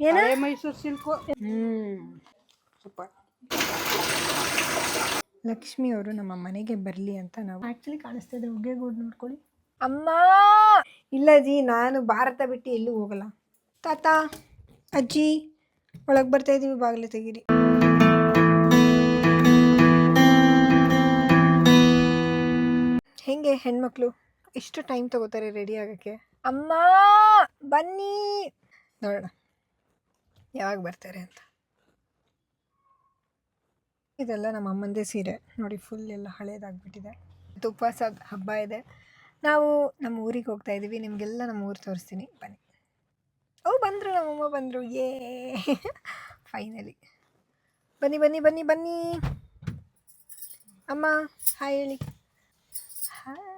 ಏನ Mysuru silk. Super. Lakshmi ಅವರು ನಮ್ಮ ಮನೆಗೆ ಬರಲಿ ಅಂತ ನಾವು ಆ್ಯಕ್ಚುಲಿ ಕಾಣಿಸ್ತಾ ಇದೆ. ಹುಗ್ಗೆಗೂಡು ನೋಡ್ಕೊಳ್ಳಿ. ಅಮ್ಮ ಇಲ್ಲ ಜಿ, ನಾನು ಭಾರತ ಬಿಟ್ಟು ಎಲ್ಲೂ ಹೋಗಲ್ಲ. ತಾತ ಅಜ್ಜಿ ಒಳಗೆ ಬರ್ತಾ ಇದ್ದೀವಿ, ಬಾಗಿಲು ತೆಗೀರಿ. ಹೆಂಗೆ ಹೆಣ್ಮಕ್ಳು ಎಷ್ಟು ಟೈಮ್ ತಗೋತಾರೆ ರೆಡಿ ಆಗೋಕ್ಕೆ? ಅಮ್ಮ ಬನ್ನಿ, ನೋಡೋಣ ಯಾವಾಗ ಬರ್ತಾರೆ ಅಂತ. ಇದೆಲ್ಲ ನಮ್ಮ ಅಮ್ಮಂದೇ ಸೀರೆ ನೋಡಿ, ಫುಲ್ ಎಲ್ಲ ಹಳೇದಾಗ್ಬಿಟ್ಟಿದೆ. ಉಪವಾಸ ಹಬ್ಬ ಇದೆ, ನಾವು ನಮ್ಮ ಊರಿಗೆ ಹೋಗ್ತಾ ಇದ್ದೀವಿ. ನಿಮಗೆಲ್ಲ ನಮ್ಮ ಊರು ತೋರಿಸ್ತೀನಿ, ಬನ್ನಿ. ಓ ಬಂದರು, ನಮ್ಮಮ್ಮ ಬಂದರು, ಏ ಫೈನಲಿ. ಬನ್ನಿ ಬನ್ನಿ ಬನ್ನಿ ಬನ್ನಿ. ಅಮ್ಮ ಹಾಯ್ ಹೇಳಿ. ಹಾಯ್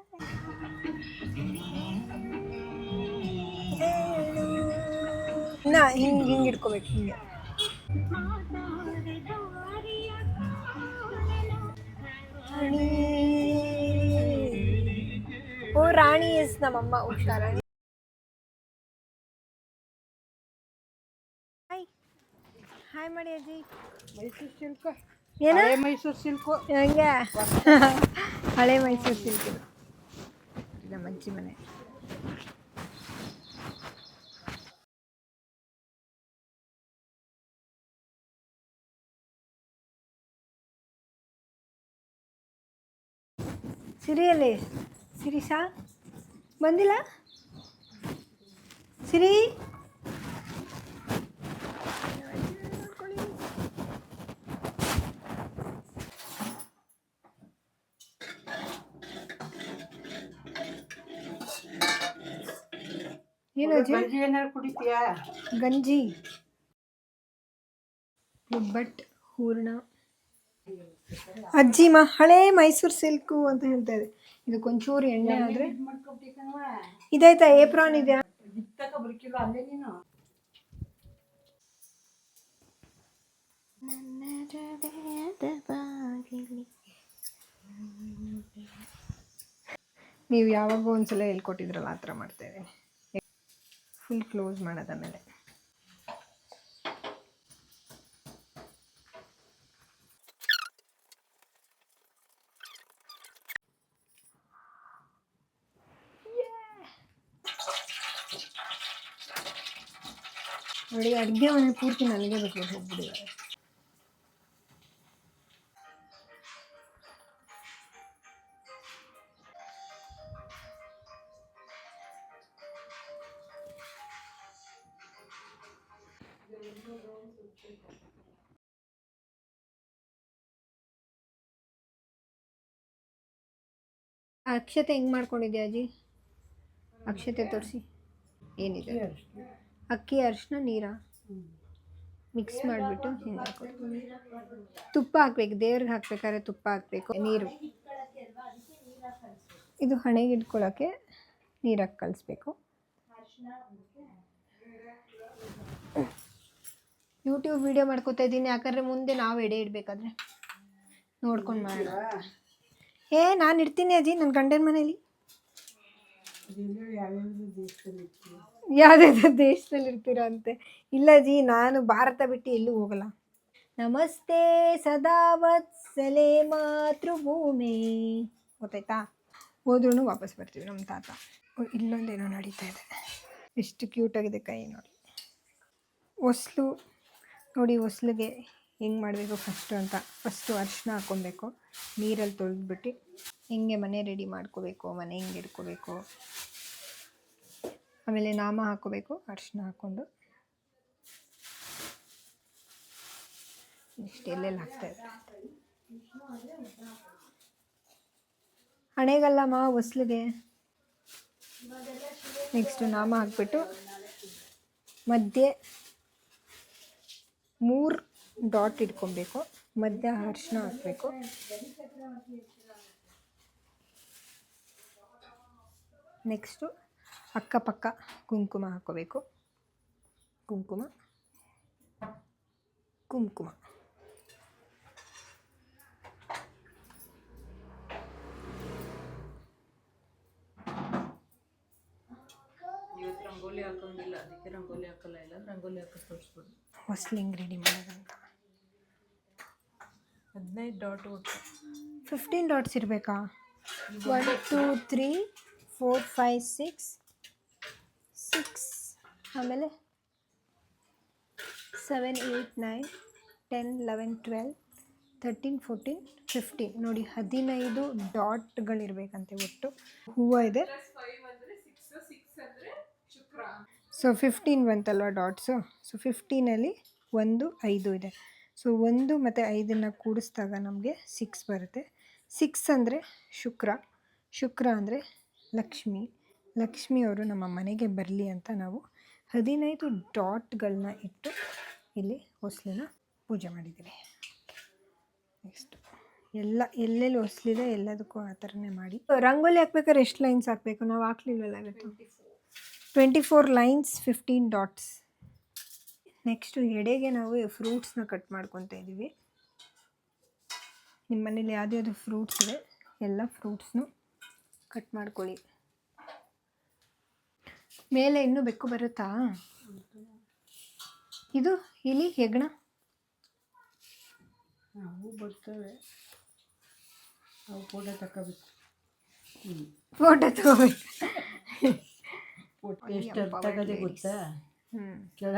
ನಾ ಹಿಂಗೆ ಹಿಂಗೆ ಇಟ್ಕೋಬೇಕು, ಹಿಂಗೆ. ಓ ರಾಣಿ ಎಸ್ ನಮ್ಮಮ್ಮ ಉಷಾ ರಾಣಿ. ಹಾಯ್ ಹಾಯ್ ಮಾಡಿ ಅಜ್ಜಿ. ಮೈಸೂರು ಸಿಲ್ಕು. ಏನ ಮೈಸೂರು ಸಿಲ್ಕು. ಹಂಗೆ ಹಳೆ ಮೈಸೂರು ಸಿಲ್ಕ್ ಇದು. ನಮ್ಮ ಅಜ್ಜಿ ಮನೆ. ಸಿರಿಯಲ್ಲಿ ಸಿರಿಸಾ ಬಂದಿಲ್ಲ? ಸಿರಿ ಏನು ಗಂಜಿ ಏನಾರು ಕುಡಿತೀಯಾ? ಗಂಜಿ, ಬಟ್ ಹೂರ್ಣ. ಅಜ್ಜಿ ಹಳೆ ಮೈಸೂರು ಸಿಲ್ಕು ಅಂತ ಹೇಳ್ತಾ ಇದೆ. ಇದಕ್ಕೊಂಚೂರು ಎಣ್ಣೆ ಆದರೆ ಇದಾಯ್ತಾ? ಏಪ್ರಾನ್ ಇದೆ. ನೀವು ಯಾವಾಗ ಒಂದ್ಸಲ ಹೇಳ್ಕೊಟ್ಟಿದ್ರಲ್ಲ ಆ ಥರ ಮಾಡ್ತಾ ಇದ್ದೀನಿ. ಫುಲ್ ಕ್ಲೋಸ್ ಮಾಡೋದ ಮೇಲೆ ನೋಡಿ, ಅಡುಗೆ ಮನೆ ಪೂರ್ತಿ ನನಗೆ ಬಿಟ್ಟು ಹೋಗ್ಬಿಟ್ಟಿದ್ದಾರೆ. ಅಕ್ಷತೆ ಹೆಂಗೆ ಮಾಡ್ಕೊಂಡಿದ್ಯಾ ಅಜ್ಜಿ? ಅಕ್ಷತೆ ತೋರಿಸಿ. ಏನಿದೆ? ಅಕ್ಕಿ, ಅರಿಶಿನ, ನೀರ ಮಿಕ್ಸ್ ಮಾಡಿಬಿಟ್ಟು ಹಿಂಗೆ ಹಾಕೋದು. ತುಪ್ಪ ಹಾಕ್ಬೇಕು, ದೇವ್ರಿಗೆ ಹಾಕ್ಬೇಕಾದ್ರೆ ತುಪ್ಪ ಹಾಕಬೇಕು. ನೀರು, ಇದು ಹಣೆಗೆ ಇಟ್ಕೊಳ್ಳೋಕ್ಕೆ ನೀರಾಗಿ ಕಲಿಸ್ಬೇಕು. ಯೂಟ್ಯೂಬ್ ವಿಡಿಯೋ ಮಾಡ್ಕೋತಾ ಇದ್ದೀನಿ, ಯಾಕಂದರೆ ಮುಂದೆ ನಾವು ಎಡೆ ಇಡಬೇಕಾದ್ರೆ ನೋಡ್ಕೊಂಡು ಮಾಡೋಣ. ನಾನು ಇಡ್ತೀನಿ ಅಜ್ಜಿ ನನ್ನ ಗಂಡನ ಮನೇಲಿ. ಯಾವುದಾದ್ರು ದೇಶದಲ್ಲಿ ಇರ್ತೀರಾ ಅಂತೆ? ಇಲ್ಲ ಜಿ, ನಾನು ಭಾರತ ಬಿಟ್ಟು ಎಲ್ಲೂ ಹೋಗಲ್ಲ. ನಮಸ್ತೆ ಸದಾ ವತ್ಸಲೆ ಮಾತೃಭೂಮಿ, ಗೊತ್ತಾಯ್ತಾ? ಹೋದ್ರೂ ವಾಪಸ್ ಬರ್ತೀವಿ ನಮ್ಮ ತಾತ. ಇಲ್ಲೊಂದೇನೋ ನಡೀತಾ ಇದೆ, ಎಷ್ಟು ಕ್ಯೂಟಾಗಿದೆ ಕೈ ನೋಡಿ. ಹೊಸ್ಲು ನೋಡಿ, ಹೊಸ್ಲಿಗೆ ಹೆಂಗೆ ಮಾಡಬೇಕು ಫಸ್ಟು ಅರಿಶಿನ ಹಾಕ್ಕೊಬೇಕು, ನೀರಲ್ಲಿ ತೊಳೆದ್ಬಿಟ್ಟು ಹೆಂಗೆ ಮನೆ ರೆಡಿ ಮಾಡ್ಕೋಬೇಕು, ಮನೆ ಹೆಂಗೆ ಇಟ್ಕೋಬೇಕು. ಆಮೇಲೆ ನಾಮ ಹಾಕ್ಕೋಬೇಕು, ಅರಿಶಿನ ಹಾಕ್ಕೊಂಡು. ಇಷ್ಟು ಎಲ್ಲೆಲ್ಲಿ ಹಾಕ್ತಾಯಿದ್ದಾರೆ ಹಣೆಗಲ್ಲಮ್ಮ, ಹೊಸ್ಲಿಗೆ. ನೆಕ್ಸ್ಟು ನಾಮ ಹಾಕ್ಬಿಟ್ಟು ಮಧ್ಯೆ 3 ಡಾಟ್ ಇಟ್ಕೊಬೇಕು, ಮಧ್ಯ ಅರಿಶಿನ ಹಾಕಬೇಕು. ನೆಕ್ಸ್ಟು ಅಕ್ಕಪಕ್ಕ ಕುಂಕುಮ ಹಾಕ್ಕೋಬೇಕು. ಕುಂಕುಮ ಕುಂಕುಮ ರಂಗೋಲಿ ಹಾಕೋಂಗಿಲ್ಲ, ಅದಕ್ಕೆ ರಂಗೋಲಿ ಹಾಕಲ್ಲ. ಇಲ್ಲ ರಂಗೋಲಿ ಹಾಕಿ ತೋರಿಸ್ಬೋದು. ಹೊಸ್ಲು ಹೆಂಗೆ ರೆಡಿ ಮಾಡೋದಂತ. 15 ಡಾಟ್ ಒಟ್ಟು. 15 ಡಾಟ್ಸ್ ಇರಬೇಕಾ? 1 2 3 4 5 6 ಆಮೇಲೆ 7 8 9 10 11 12 13 14 15 ನೋಡಿ 15 ಡಾಟ್ಗಳಿರ್ಬೇಕಂತೆ ಒಟ್ಟು. ಹೂವು ಇದೆ. ಸೊ 15 ಬಂತಲ್ವ ಡಾಟ್ಸು. ಸೊ 15ಅಲ್ಲಿ 1 5 ಇದೆ. ಸೊ 1 ಮತ್ತು 5 ಕೂಡಿಸಿದಾಗ ನಮಗೆ 6 ಬರುತ್ತೆ. 6 ಅಂದರೆ ಶುಕ್ರ ಅಂದರೆ ಲಕ್ಷ್ಮಿಯವರು ನಮ್ಮ ಮನೆಗೆ ಬರಲಿ ಅಂತ ನಾವು 15 ಡಾಟ್ಗಳನ್ನ ಇಟ್ಟು ಇಲ್ಲಿ ಹೊಸ್ಲನ್ನ ಪೂಜೆ ಮಾಡಿದ್ದೀವಿ. ನೆಕ್ಸ್ಟ್ ಎಲ್ಲೆಲ್ಲಿ ಹೊಸ್ಲಿದೆ ಎಲ್ಲದಕ್ಕೂ ಆ ಥರನೇ ಮಾಡಿ. ರಂಗೋಲಿ ಹಾಕ್ಬೇಕಾದ್ರೆ ಎಷ್ಟು ಲೈನ್ಸ್ ಹಾಕಬೇಕು? ನಾವು ಹಾಕ್ಲಿಲ್ವಲ್ಲ ಇವತ್ತು. 24 ಲೈನ್ಸ್ 15 ಡಾಟ್ಸ್. ನೆಕ್ಸ್ಟು ಎಡೆಗೆ ನಾವು ಫ್ರೂಟ್ಸ್ನ ಕಟ್ ಮಾಡ್ಕೊತಾ ಇದ್ದೀವಿ. ನಿಮ್ಮ ಮನೇಲಿ ಯಾವ್ದು ಫ್ರೂಟ್ಸ್ ಇದೆ ಎಲ್ಲ ಫ್ರೂಟ್ಸ್ನು ಕಟ್ ಮಾಡ್ಕೊಳ್ಳಿ. ಮೇಲೆ ಇನ್ನೂ ಬೆಕ್ಕು ಬರುತ್ತಾ? ಇದು ಇಲ್ಲಿ ಹೆಗ್ಣ ಅವು ಬರ್ತವೆ, ಅವು ಫೋಟೋ ತಗೋಬೇಕು. ಫೋಟೋ ತಗೋಬೇಕು. ಎಷ್ಟು ತಗೋದೆ ಗೊತ್ತಾ? ಕೆಳ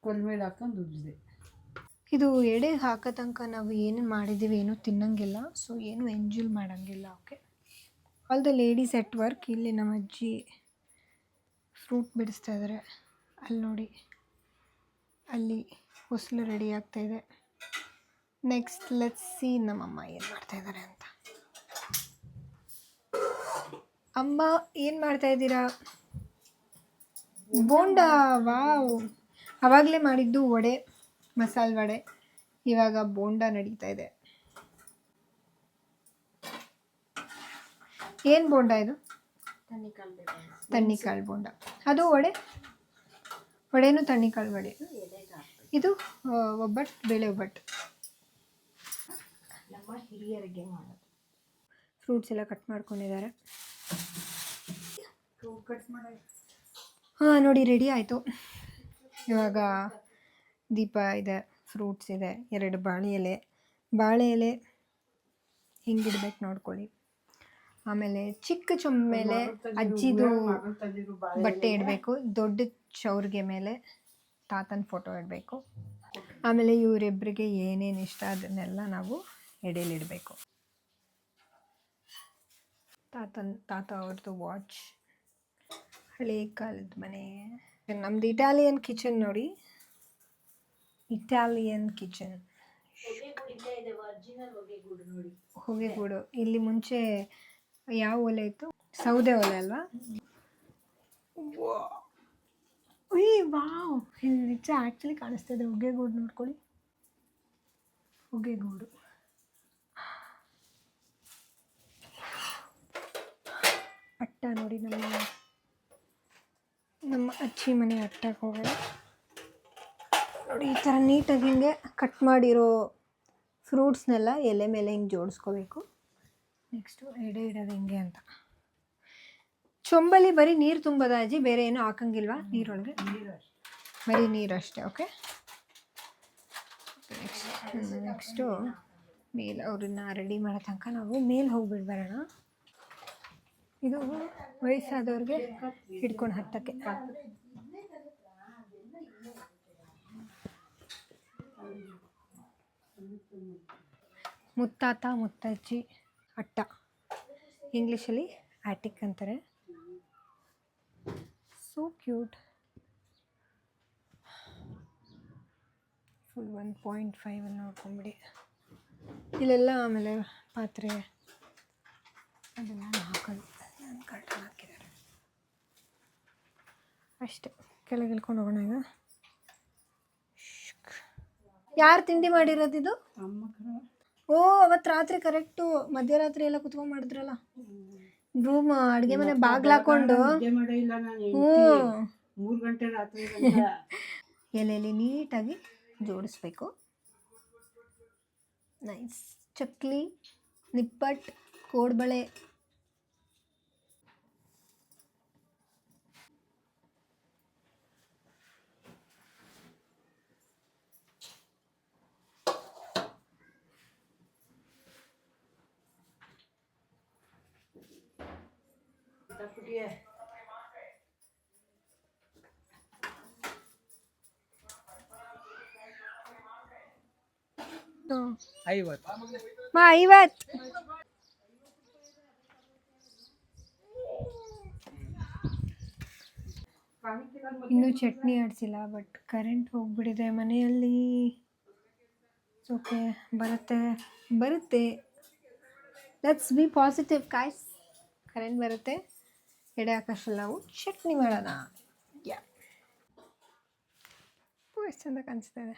ಕೊಲ್ಮೇಲೆ ಹಾಕೊಂಡು ದುಡ್ಡಿದೆ. ಇದು ಎಡೆಗೆ ಹಾಕೋ ತನಕ ನಾವು ಏನು ಮಾಡಿದ್ದೀವಿ ಏನೂ ತಿನ್ನಂಗಿಲ್ಲ. ಸೊ ಏನು ಎಂಜಾಯ್ ಮಾಡೋಂಗಿಲ್ಲ. Okay, all the ladies at work. ಇಲ್ಲಿ ನಮ್ಮ ಅಜ್ಜಿ ಫ್ರೂಟ್ ಬಿಡಿಸ್ತಾ ಇದ್ದಾರೆ. ಅಲ್ಲಿ ನೋಡಿ, ಅಲ್ಲಿ ಹೊಸಲು ರೆಡಿ ಆಗ್ತಾಯಿದೆ. ನೆಕ್ಸ್ಟ್ ಲೆಟ್ಸ್ ಸಿ ನಮ್ಮಮ್ಮ ಏನು ಮಾಡ್ತಾ ಇದ್ದಾರೆ ಅಂತ. ಅಮ್ಮ ಏನು ಮಾಡ್ತಾ ಇದ್ದೀರಾ? ಬೋಂಡ. ವಾವ್, ಆವಾಗಲೇ ಮಾಡಿದ್ದು ವಡೆ, ಮಸಾಲೆ ವಡೆ. ಇವಾಗ ಬೋಂಡ ನಡೀತಾ ಇದೆ. ಏನು ಬೋಂಡ ಇದು? ತಣ್ಣಿಕಾಳು ಬೋಂಡ. ಅದು ವಡೆನೂ ತಣ್ಣಿಕಾಳು ವಡೆ. ಇದು ಒಬ್ಬಟ್ಟು, ಬೇಳೆ ಒಬ್ಬಟ್ಟು. ನಮ್ಮ ಹಿರಿಯರಿಗೆ ಮಾಡೋದು. ಫ್ರೂಟ್ಸ್ ಎಲ್ಲ ಕಟ್ ಮಾಡ್ಕೊಂಡಿದ್ದಾರೆ. ಹಾಂ ನೋಡಿ, ರೆಡಿ ಆಯಿತು. ಇವಾಗ ದೀಪ ಇದೆ, ಫ್ರೂಟ್ಸ್ ಇದೆ, 2 ಬಾಳೆ ಎಲೆ ಹಿಂಗಿಡ್ಬೇಕು ನೋಡ್ಕೊಳ್ಳಿ. ಆಮೇಲೆ ಚಿಕ್ಕ ಚೊಂಬೆ ಮೇಲೆ ಅಜ್ಜಿದು ಬಟ್ಟೆ ಇಡಬೇಕು. ದೊಡ್ಡ ಚೌರ್ಗೆ ಮೇಲೆ ತಾತನ ಫೋಟೋ ಇಡಬೇಕು. ಆಮೇಲೆ ಇವರಿಬ್ಬರಿಗೆ ಏನೇನು ಇಷ್ಟ ಅದನ್ನೆಲ್ಲ ನಾವು ಎಡೆಯಲ್ಲಿಡಬೇಕು. ತಾತ ಅವ್ರದ್ದು ವಾಚ್, ಹಳೆ ಕಾಲದ ಮನೆ. ನಮ್ಮದು ಇಟಾಲಿಯನ್ ಕಿಚನ್ ನೋಡಿ, ಇಟಾಲಿಯನ್ ಕಿಚನ್. ಹೊಗೆಗೂಡು. ಇಲ್ಲಿ ಮುಂಚೆ ಯಾವ ಒಲೆ ಇತ್ತು? ಸೌದೆ ಒಲೆ ಅಲ್ವಾ? ವಾವ್, ಇಲ್ಲಿ ನಿಜ ಆ್ಯಕ್ಚುಲಿ ಕಾಣಿಸ್ತಿದೆ ಹೊಗೆಗೂಡು. ನೋಡ್ಕೊಳ್ಳಿ, ಹೊಗೆಗೂಡು. ಅಟ್ಟ ನೋಡಿ, ನಮ್ಮ ಅಚ್ಚಿ ಮನೆ ಅಟ್ಟಕ್ಕೆ ಹೋಗೋಣ ನೋಡಿ. ಈ ಥರ ನೀಟಾಗಿ ಹಿಂಗೆ ಕಟ್ ಮಾಡಿರೋ ಫ್ರೂಟ್ಸ್ನೆಲ್ಲ ಎಲೆ ಮೇಲೆ ಹಿಂಗೆ ಜೋಡಿಸ್ಕೋಬೇಕು. ನೆಕ್ಸ್ಟು ಎಡೆ ಇಡೋದು ಹೆಂಗೆ ಅಂತ. ಚೊಂಬಲ್ಲಿ ಬರೀ ನೀರು ತುಂಬೋದ ಅಜ್ಜಿ? ಬೇರೆ ಏನೂ ಹಾಕಂಗಿಲ್ವಾ ನೀರೊಳಗೆ? ಬರೀ ನೀರಷ್ಟೇ. ಓಕೆ, ನೆಕ್ಸ್ಟು ಮೇಲೆ ಅವ್ರನ್ನ ರೆಡಿ ಮಾಡೋ ತನಕ ನಾವು ಮೇಲೆ ಹೋಗ್ಬಿಟ್ಟು ಬರೋಣ. ಇದು ವಯಸ್ಸಾದವ್ರಿಗೆ ಹಿಡ್ಕೊಂಡು ಹತ್ತಕ್ಕೆ. ಮುತ್ತಾತ ಮುತ್ತಜ್ಜಿ ಅಟ್ಟ, ಇಂಗ್ಲೀಷಲ್ಲಿ ಆಟಿಕ್ ಅಂತಾರೆ. So cute. ಫುಲ್ 1.5 ನೋಡ್ಕೊಂಬಿಡಿ. ಇಲ್ಲೆಲ್ಲ ಆಮೇಲೆ ಪಾತ್ರೆ ಅದೆಲ್ಲ ಹಾಕೋದು. ನಾನು ಕರ್ಟನ್ ಹಾಕಿದ್ದಾರೆ ಅಷ್ಟೇ. ಕೆಳಗೆ ಇಳ್ಕೊಂಡು ಹೋಗೋಣ ಈಗ. ಯಾರು ತಿಂಡಿ ಮಾಡಿರೋದಿದು? ಓ, ಅವತ್ತು ರಾತ್ರಿ ಕರೆಕ್ಟು ಮಧ್ಯರಾತ್ರಿ ಎಲ್ಲ ಕುತ್ಕೊಂಡು ಮಾಡಿದ್ರಲ್ಲ ರೂಮ್, ಅಡುಗೆ ಮನೆ ಬಾಗ್ಲಾಕೊಂಡು. ಎಲೆಯಲ್ಲಿ ನೀಟಾಗಿ ಜೋಡಿಸ್ಬೇಕು. ನೈಸ್. ಚಕ್ಲಿ, ನಿಪ್ಪಟ್ಟು, ಕೋಡ್ಬಳೆ. ಮಾ 50. ಇನ್ನೂ ಚಟ್ನಿ ಆಡಿಸಿಲ್ಲ, ಬಟ್ ಕರೆಂಟ್ ಹೋಗ್ಬಿಟ್ಟಿದೆ ಮನೆಯಲ್ಲಿ. ಓಕೆ, ಬರುತ್ತೆ. Let's be positive guys. Current ಬರುತ್ತೆ, ಎಡೆ ಆಕಾಶಲ್ಲಿ ನಾವು ಚಟ್ನಿ ಮಾಡೋಣ. ಯಾ, ಎಷ್ಟು ಚಂದ ಕಾಣಿಸ್ತಾ ಇದೆ.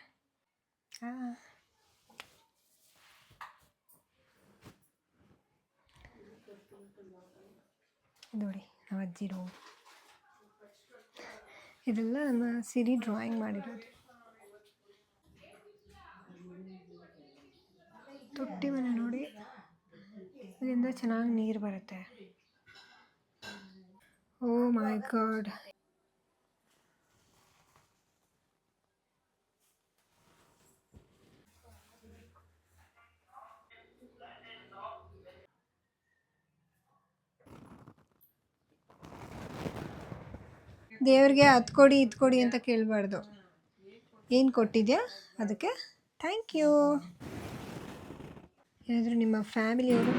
ನೋಡಿ ನಮ್ಮ ಅಜ್ಜಿ ರೂಮ್. ಇದೆಲ್ಲ ನಮ್ಮ ಸಿರಿ ಡ್ರಾಯಿಂಗ್ ಮಾಡಿರೋದು. ತೊಟ್ಟಿ ಮನೆ ನೋಡಿ, ಇದರಿಂದ ಚೆನ್ನಾಗಿ ನೀರು ಬರುತ್ತೆ. ಓ ಮೈ ಗಾಡ್. ದೇವ್ರಿಗೆ ಅದು ಕೊಡಿ ಇದು ಕೊಡಿ ಅಂತ ಕೇಳಬಾರ್ದು. ಏನು ಕೊಟ್ಟಿದ್ಯಾ ಅದಕ್ಕೆ ಥ್ಯಾಂಕ್ ಯು. ಏನಾದರೂ ನಿಮ್ಮ ಫ್ಯಾಮಿಲಿಯವರು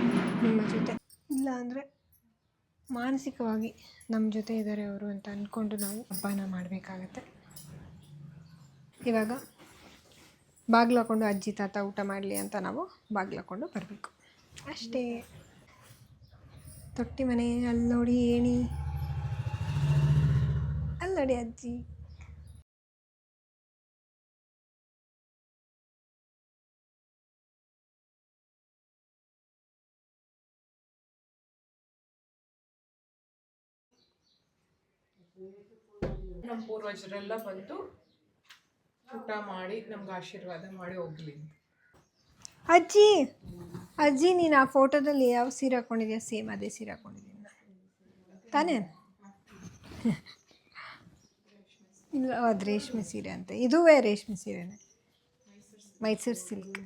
ನಿಮ್ಮ ಜೊತೆ ಇಲ್ಲ ಅಂದರೆ ಮಾನಸಿಕವಾಗಿ ನಮ್ಮ ಜೊತೆ ಇದ್ದಾರೆ ಅವರು ಅಂತ ಅಂದ್ಕೊಂಡು ನಾವು ಹಬ್ಬನ ಮಾಡಬೇಕಾಗತ್ತೆ. ಇವಾಗ ಬಾಗಿಲು ಹಾಕ್ಕೊಂಡು ಅಜ್ಜಿ ತಾತ ಊಟ ಮಾಡಲಿ ಅಂತ ನಾವು ಬಾಗಿಲು ಹಾಕ್ಕೊಂಡು ಬರಬೇಕು ಅಷ್ಟೇ. ತೊಟ್ಟಿ ಮನೆ ಅಲ್ಲಿ ನೋಡಿ, ಏಣಿ ಅಲ್ಲಿ ನೋಡಿ ಅಜ್ಜಿ. ನಮ್ಮ ಪೂರ್ವಜರೆಲ್ಲ ಬಂದು ಊಟ ಮಾಡಿ ನಮ್ಗೆ ಆಶೀರ್ವಾದ ಮಾಡಿ ಹೋಗ್ಲಿ. ಅಜ್ಜಿ ನೀನು ಆ ಫೋಟೋದಲ್ಲಿ ಯಾವ ಸೀರೆ ಹಾಕ್ಕೊಂಡಿದ್ಯಾ ಸೇಮ್ ಅದೇ ಸೀರೆ ಹಾಕ್ಕೊಂಡಿದ್ದೀನಿ ತಾನೇ? ಇಲ್ಲ, ಅದು ರೇಷ್ಮೆ ಸೀರೆ ಅಂತ. ಇದುವೇ ರೇಷ್ಮೆ ಸೀರೆನೇ, Mysuru silk.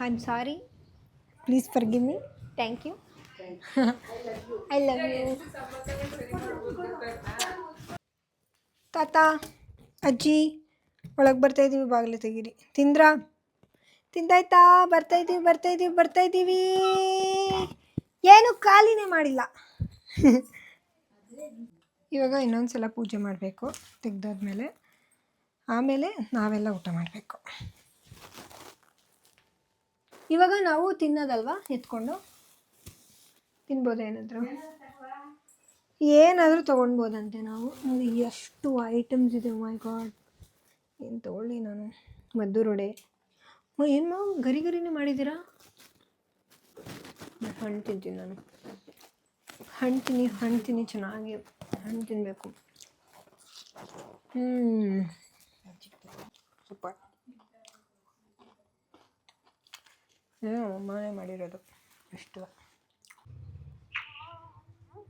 I am sorry, please forgive me. Thank you. I love you. ತಾತ ಅಜ್ಜಿ ಒಳಗೆ ಬರ್ತಾಯಿದ್ದೀವಿ, ಬಾಗಿಲು ತೆಗೀರಿ. ತಿಂದಾಯ್ತಾ? ಬರ್ತಾಯಿದ್ದೀವಿ. ಏನು ಖಾಲಿನೇ ಮಾಡಿಲ್ಲ. ಇವಾಗ ಇನ್ನೊಂದು ಸಲ ಪೂಜೆ ಮಾಡಬೇಕು ತೆಗ್ದಾದ್ಮೇಲೆ, ಆಮೇಲೆ ನಾವೆಲ್ಲ ಊಟ ಮಾಡಬೇಕು. ಇವಾಗ ನಾವು ತಿನ್ನೋದಲ್ವಾ, ಎತ್ಕೊಂಡು ತಿನ್ಬೋದು. ಏನಾದರೂ ತೊಗೊಳ್ಬೋದಂತೆ ನಾವು. ನೋಡಿ ಎಷ್ಟು ಐಟಮ್ಸ್ ಇದೆ. ಮೈ ಗಾಡ್, ಏನು ತೊಗೊಳ್ಳಿ ನಾನು? ಮದ್ದೂರೊಡೆ. ಏನು ಗರಿನೇ ಮಾಡಿದ್ದೀರಾ? ಹಣ್ಣು ತಿಂತೀನಿ ನಾನು. ಹಣ್ಣು ತಿನ್ನಿ ಚೆನ್ನಾಗಿ. ಹಣ್ಣು ತಿನ್ನಬೇಕು. ಸೂಪರ್. ಏನೋ ಅಮ್ಮನೇ ಮಾಡಿರೋದು ಅಷ್ಟು.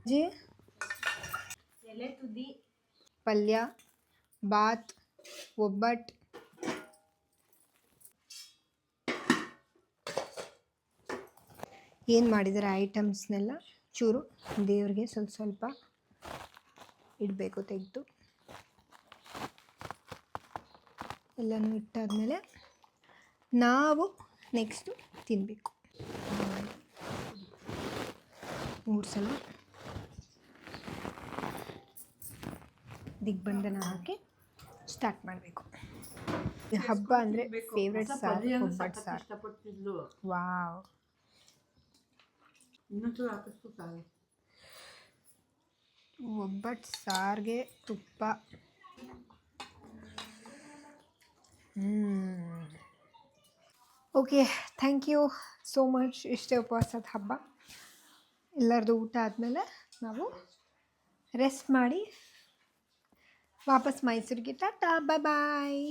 ಜಿ ಎಲೆ ತುದಿ, ಪಲ್ಯ, ಬಾತ್, ಒಬ್ಬಟ್ಟು, ಏನು ಮಾಡಿದ್ದಾರೆ ಐಟಮ್ಸ್ನೆಲ್ಲ ಚೂರು ದೇವ್ರಿಗೆ ಸ್ವಲ್ಪ ಇಡಬೇಕು. ತೆಗೆದು ಎಲ್ಲನೂ ಇಟ್ಟಾದಮೇಲೆ ನಾವು ನೆಕ್ಸ್ಟು ತಿನ್ನಬೇಕು. 3 ಸಲ ದಿಗ್ಬಂಧನ ಹಾಕಿ ಸ್ಟಾರ್ಟ್ ಮಾಡಬೇಕು. ಹಬ್ಬ ಅಂದರೆ ಫೇವ್ರೆಟ್ ಸಾರು ಒಬ್ಬಟ್ಟು ಸಾರು. ವಾವ್. ಒಬ್ಬಟ್ಟು ಸಾರಿಗೆ ತುಪ್ಪ. Okay, thank you so much. ಇಷ್ಟೇ ಉಪವಾಸದ ಹಬ್ಬ. ಎಲ್ಲರದು ಊಟ ಆದಮೇಲೆ ನಾವು ರೆಸ್ಟ್ ಮಾಡಿ ವಾಪಸ್ ಮೈಸೂರಿಗೆ. ಟಾಟಾ, ಬಾಯ್ ಬಾಯ್.